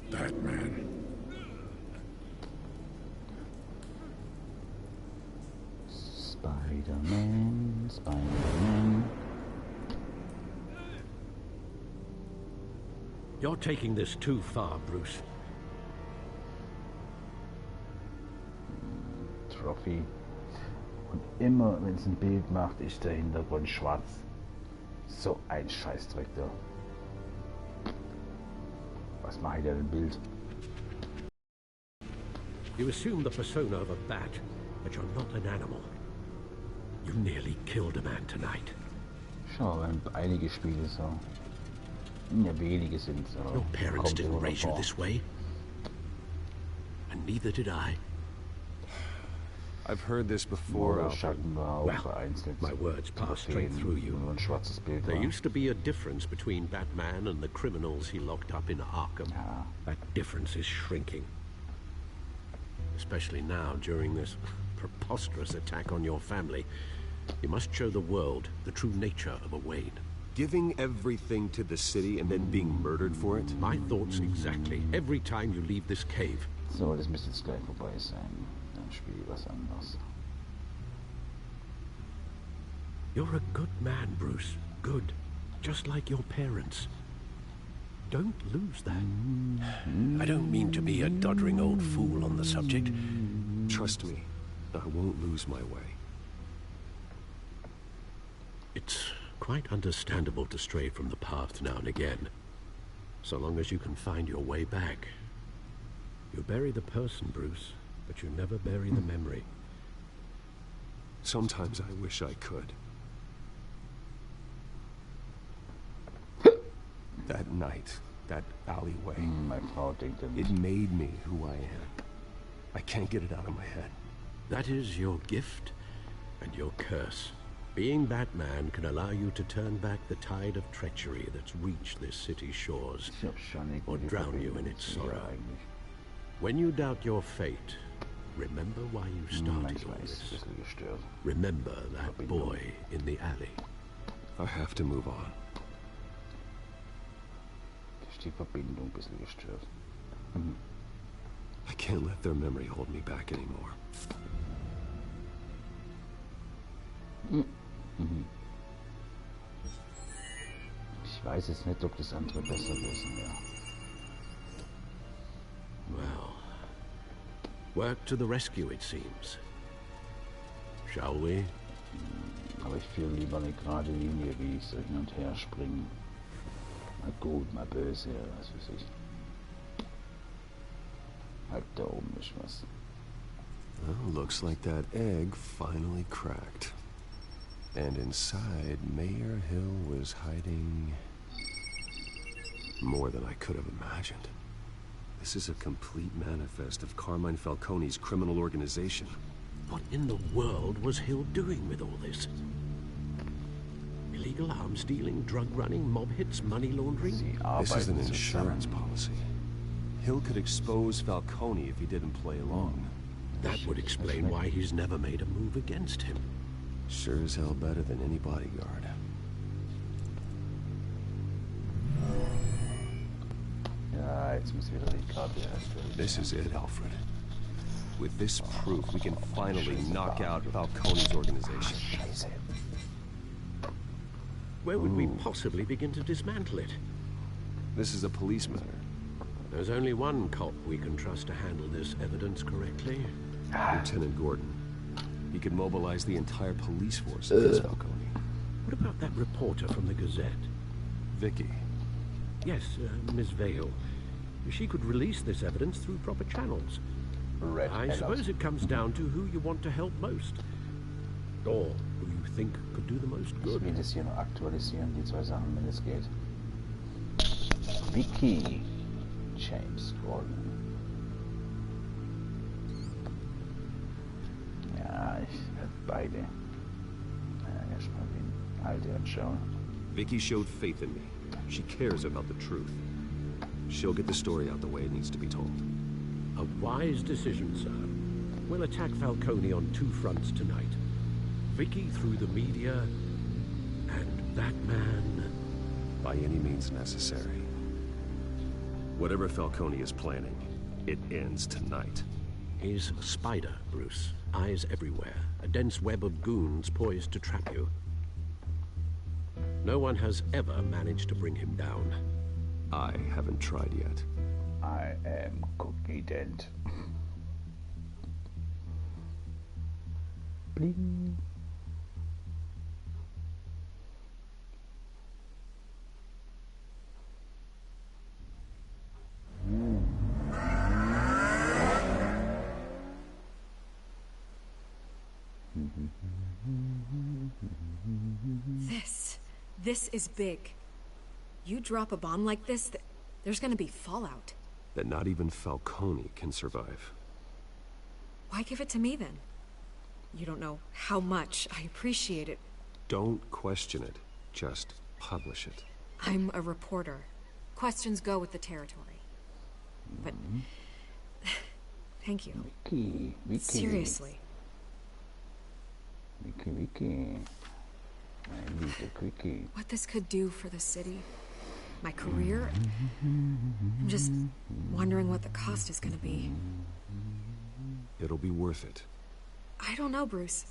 Batman. Spider-Man, Spider-Man. You're taking this too far, Bruce. Trophy. Und immer, wenn es ein Bild macht, ist der Hintergrund schwarz. So ein Scheißdreck da. Was mache ich denn im Bild? You assume the persona of a bat, but you're not an animal. You nearly killed a man tonight. Schau, wir haben einige Spiele so. Ja, wenige sind so. Your parents didn't raise you this way. And neither did I. I've heard this before, Alfred. Well, my words passed straight through you. There used to be a difference between Batman and the criminals he locked up in Arkham. That difference is shrinking. Especially now, during this preposterous attack on your family. You must show the world the true nature of a Wayne. Giving everything to the city and then being murdered for it? My thoughts exactly. Every time you leave this cave. So, das müsste jetzt gleich vorbei sein. Dann spiele ich was anderes. You're a good man, Bruce. Good. Just like your parents. Don't lose that. I don't mean to be a doddering old fool on the subject. Trust me, I won't lose my way. It's quite understandable to stray from the path now and again. So long as you can find your way back. You bury the person, Bruce, but you never bury the memory. Sometimes I wish I could. That night, that alleyway, it made me who I am. I can't get it out of my head. That is your gift and your curse. Being Batman can allow you to turn back the tide of treachery that's reached this city's shores, or drown you in its sorrow. When you doubt your fate, remember why you started all this. Remember that boy in the alley. I have to move on. Die Verbindung ein bisschen gestört. I can't let their memory hold me back anymore. Ich weiß jetzt nicht, ob das andere besser lösen wäre. Well, work to the rescue, it seems. Shall we? Aber ich fühle lieber eine gerade Linie, wie ich so hin und her springen. Mal gut, mal böse, was weiß ich. Halt da oben ist was. Well, looks like that egg finally cracked. And inside, Mayor Hill was hiding more than I could have imagined. This is a complete manifest of Carmine Falcone's criminal organization. What in the world was Hill doing with all this? Illegal arms dealing, drug running, mob hits, money laundering? This is an insurance policy. Hill could expose Falcone if he didn't play along. That would explain why he's never made a move against him. Sure as hell better than any bodyguard. Ja, jetzt muss wieder die Karte erstellen. This is it, Alfred. With this proof, we can finally knock out Falcone's organization. Scheiße. Where would we possibly begin to dismantle it? This is a police matter. There's only one cop we can trust to handle this evidence correctly. Lieutenant Gordon. He could mobilize the entire police force against Falcone. What about that reporter from the Gazette? Vicky. Yes, Miss Vale. She could release this evidence through proper channels. I suppose it comes down to who you want to help most. Or who you think could do the most good. Ich will das hier noch aktualisieren, die zwei Sachen, wenn es geht. Vicky. James Gordon. Ja, ich werde beide. Ja, erstmal den Alte anschauen. Vicky showed faith in me. She cares about the truth. She'll get the story out the way it needs to be told. A wise decision, sir. We'll attack Falcone on two fronts tonight. Vicky through the media, and Batman... by any means necessary. Whatever Falcone is planning, it ends tonight. He's a spider, Bruce. Eyes everywhere. A dense web of goons poised to trap you. No one has ever managed to bring him down. I haven't tried yet. I am confident. Bling. This is big. You drop a bomb like this, there's gonna be fallout. That not even Falcone can survive. Why give it to me, then? You don't know how much I appreciate it. Don't question it. Just publish it. I'm a reporter. Questions go with the territory. But... thank you. Vicky. Seriously. Vicky. My little quickie. What this could do for the city, my career, I'm just wondering what the cost is gonna be. It'll be worth it. I don't know, Bruce.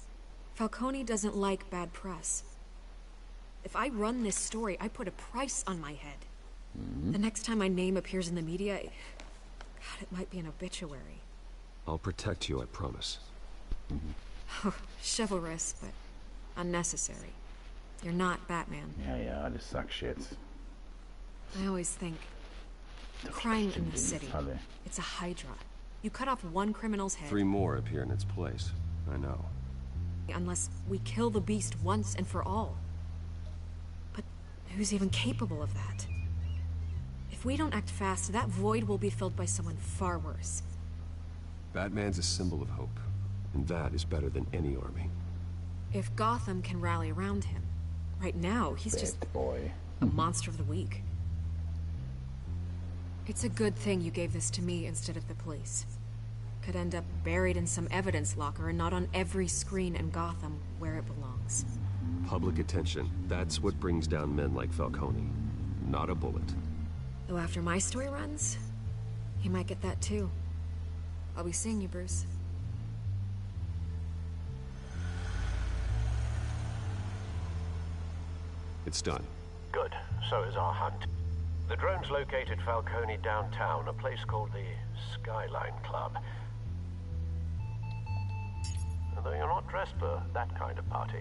Falcone doesn't like bad press. If I run this story, I put a price on my head. The next time my name appears in the media, God, it might be an obituary. I'll protect you, I promise. Oh, chivalrous, but unnecessary. You're not Batman. Ja, das sagst du jetzt. I always think, crime in the city, it's a hydra. You cut off one criminal's head. 3 more appear in its place. I know. Unless we kill the beast once and for all. But who's even capable of that? If we don't act fast, that void will be filled by someone far worse. Batman's a symbol of hope, and that is better than any army. If Gotham can rally around him, right now he's just a monster of the week. It's a good thing you gave this to me instead of the police. Could end up buried in some evidence locker and not on every screen in Gotham where it belongs. Public attention, that's what brings down men like Falcone. Not a bullet. Though after my story runs, he might get that too. I'll be seeing you, Bruce. It's done. Good. So is our hunt. The drones located Falcone downtown, a place called the Skyline Club. Although you're not dressed for that kind of party.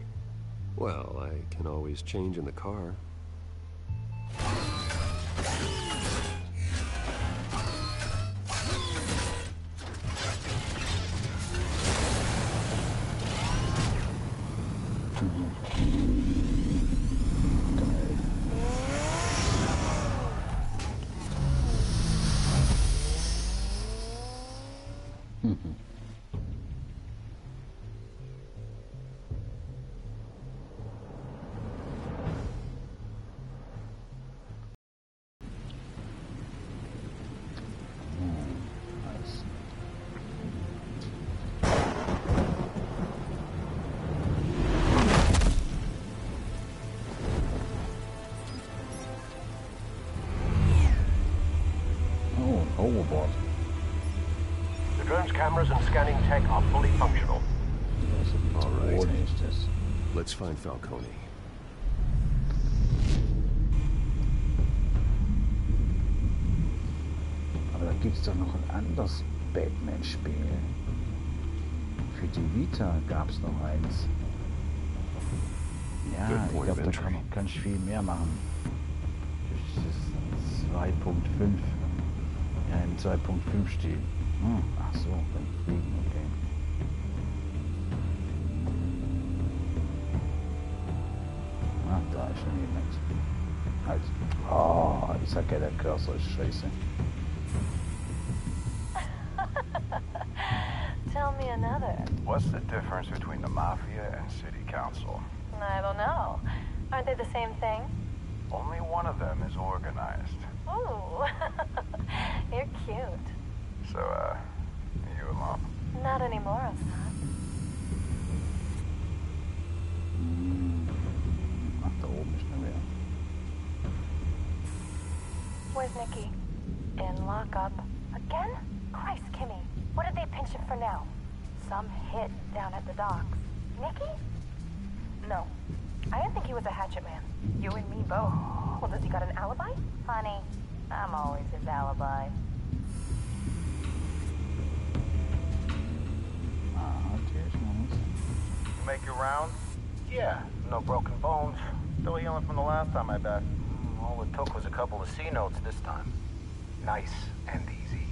Well, I can always change in the car. The drone's cameras and scanning tech are fully functional. All right. Let's find Falcone. Aber da gibt's doch noch ein anderes Batman-Spiel. Für die Vita gab's noch eins. Ja, ich glaube, da kann man ganz viel mehr machen. Das ist 2.5. Ja, in 2.5 steht. Ach so, beim Fliegen, okay. Ach, da ist schon jemand. Halt. Oh, ich sag ja, der Cursor ist scheiße. Tell me another. What's the difference between the Mafia and City Council? I don't know. Aren't they the same thing? Only one of them is organized. Ooh, you're cute. So, you a mom? Not anymore, Assad. Ach, da oben ist noch wer. Where's Nikki? In lockup. Again? Christ, Kimmy. What did they pinch him for now? Some hit down at the docks. Nikki? No. I didn't think he was a hatchet man. You and me both. Well, does he got an alibi? Honey, I'm always his alibi. You make your rounds? Yeah, no broken bones. Still healing from the last time I bet. All it took was a couple of C notes this time. Nice and easy.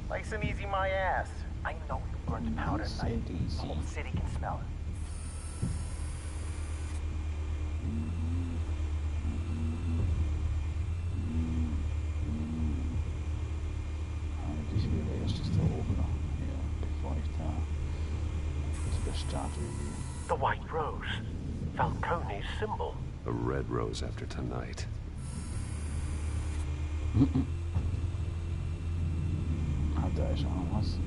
Nice and easy my ass. I know you burned powder at night. The whole city can smell it. The white rose. Falcone's symbol. A red rose after tonight. Da ist auch noch was.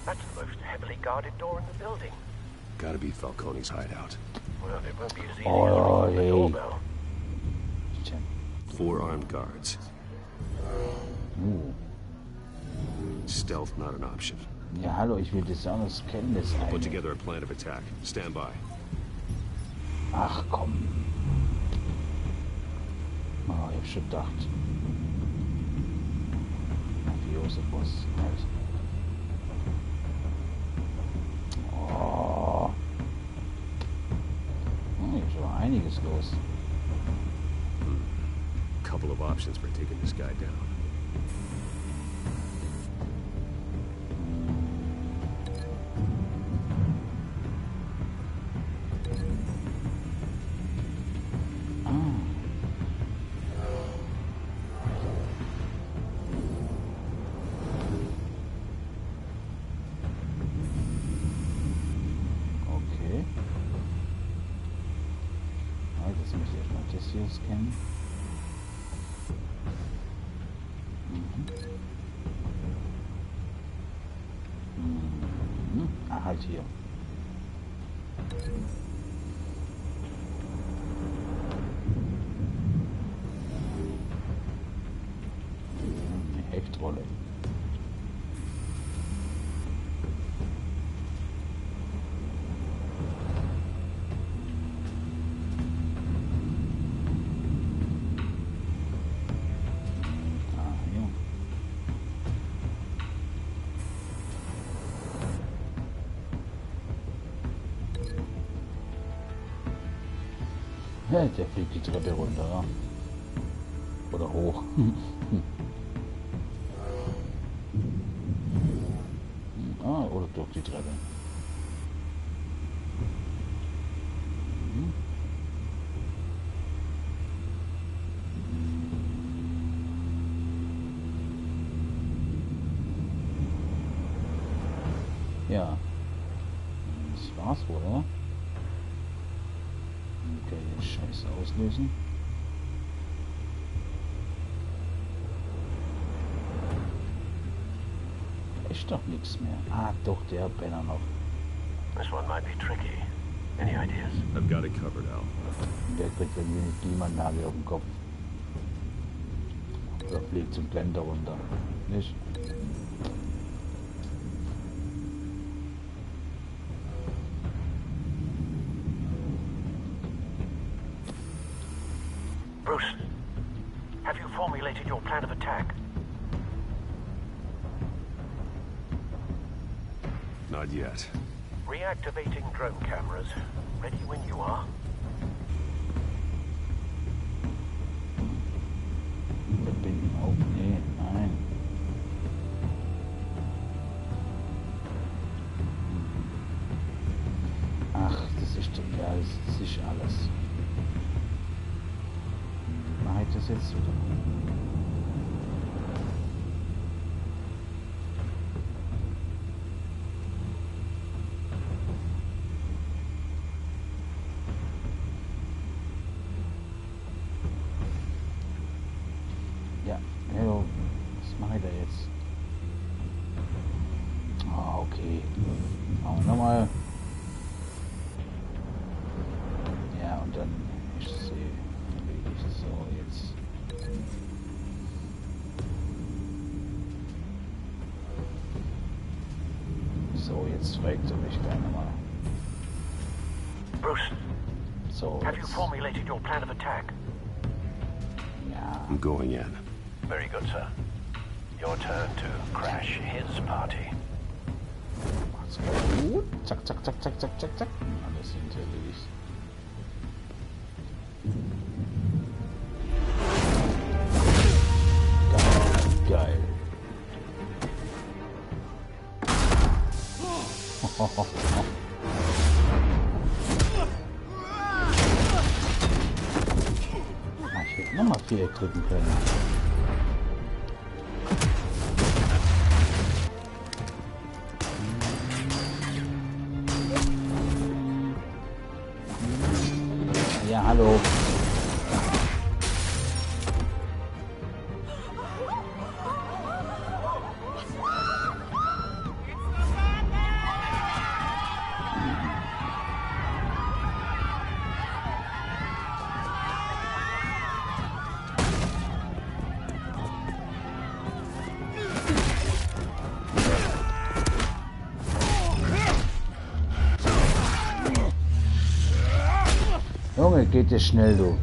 That's the most heavily guarded door in the building. Gotta be Falcone's hideout. Well, it won't be as easy as ringing the doorbell. 4 armed guards. Stealth not an option. Ja, hallo, ich will das alles kennen, das Put eine. together a plan of attack. Stand by. Ach komm. Oh, ich hab schon gedacht. Mafioso Boss. Oh. Hier ist aber einiges los. Couple of options for taking this guy down. Scannen. Ah, halt hier. Eine Heftrolle. Ja, der fliegt die Treppe runter, ja. Oder hoch. Oder durch die Treppe. Ja. Das war's wohl, oder? Okay, den Scheiß auslösen. Ist doch nichts mehr. Ah, doch, der Penner noch. This one might be tricky. Any ideas? I've got it covered, Al. Der kriegt irgendwie eine Klimaanlage auf den Kopf. Oder fliegt zum Blender runter. Nicht? Bruce, have you formulated your plan of attack? Not yet. Reactivating drone cameras. Ready when you are. Verbinden auf. Nee, nein. Ach, das ist doch ja, das ist alles. Mache ich das jetzt wieder? Ja, hallo, was mache ich da jetzt? Ah, okay. Machen wir nochmal. Ja, und dann ist sie erledigt. So, jetzt. So, jetzt fragt er mich gleich nochmal. Bruce, So, have you formulated your plan of attack? ja. I'm going in. Very good, sir. Your turn to crash his party. Macht's gut. Zack, zack, zack, zack, zack, zack, zack. Alles hinterlegt. Geil. Ich hätte nochmal 4 drücken können. Hallo. Junge, geht es schnell, du.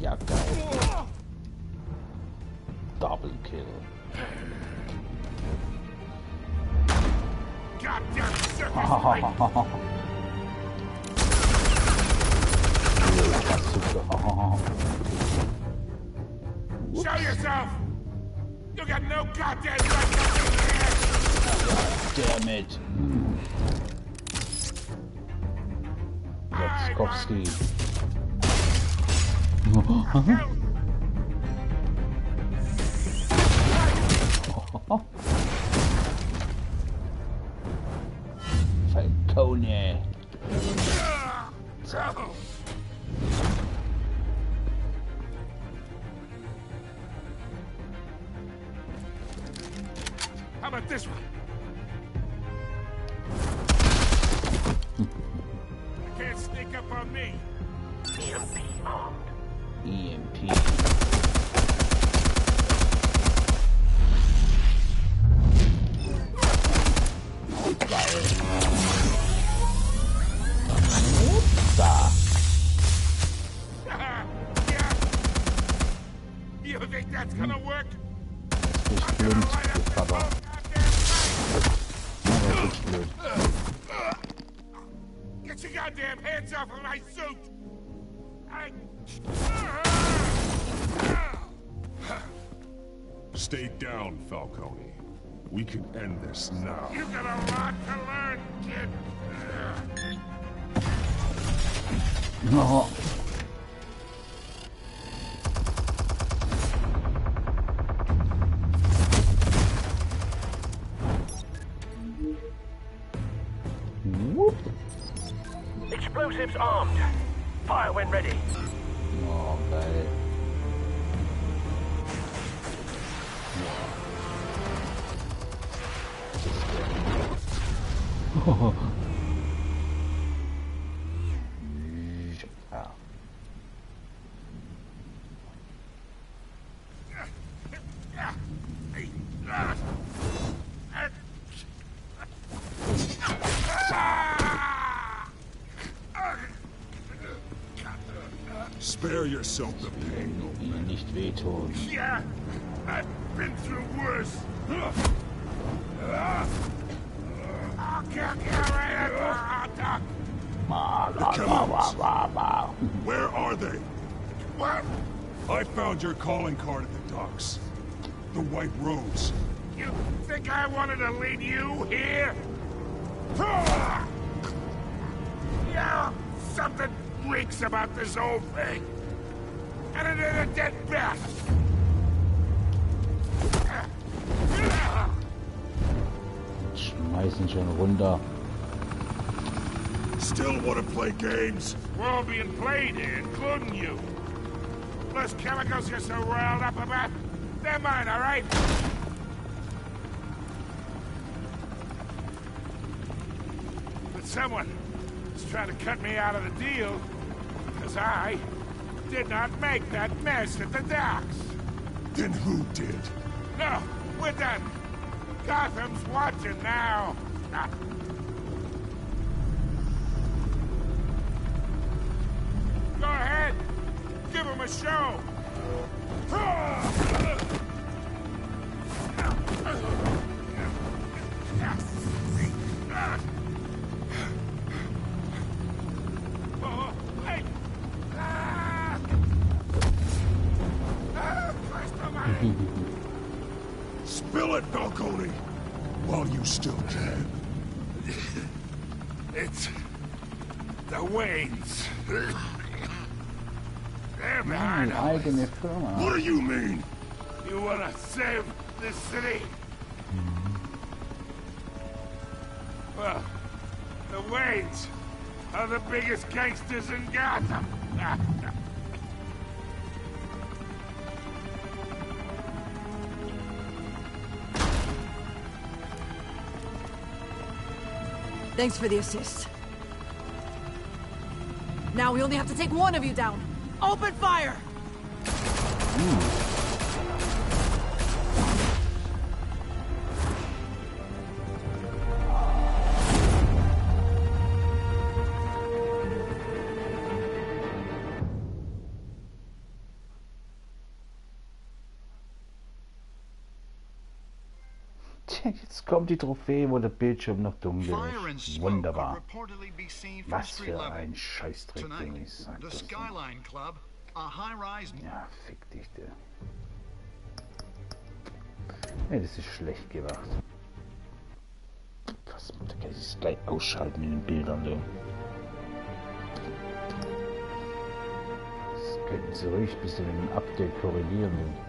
Ja, geil. Double Kill. Show yourself! You got no goddamn right to be here! Damn it. Letskowski. Falcone. How about this one? You can't sneak up on me. EMP armed. EMP. You think that's gonna work? Ist blind, du Papa. Ja, das ist blöd. Get your goddamn hands off of my suit! Stay down, Falcone. We can end this now. You got a lot to learn, kid. No. Whoop. Explosives armed. Fire when ready. Oh, geil. Oh. Ah. Spare yourself the pain, old man. Nicht wehtun. Yeah, I've been through worse. I'll kill you right at the hot dog. Where are they? What? I found your calling card at the docks. The White Rose. You think I wanted to lead you here? Yeah, something reeks about this whole thing. And it is a dead bat. Schmeißen schon runter. Still want to play games? We're all being played here, including you. Those chemicals you're so riled up about, they're mine, all right? But someone is trying to cut me out of the deal, because I did not make that mess at the docks. Then who did? No, we're done. Gotham's watching now. Go ahead. Give him a show. Spill it, Falcone, while you still can. It's the Waynes. They're behind all Eigene this. Firma. What do you mean? You wanna save this city? Well, the Waynes are the biggest gangsters in Gotham. Thanks for the assist. Now we only have to take one of you down. Open fire! Tja, jetzt kommt die Trophäe, wo der Bildschirm noch dunkel ist. Wunderbar. Was für ein Scheißdreck, Junge, ich sag das so. Ja, fick dich, der. Ja, das ist schlecht gemacht. Was, da kann ich es gleich ausschalten in den Bildern, du. Das könnten sie ruhig ein bisschen mit dem Update korrigieren, du.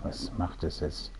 Was macht es jetzt?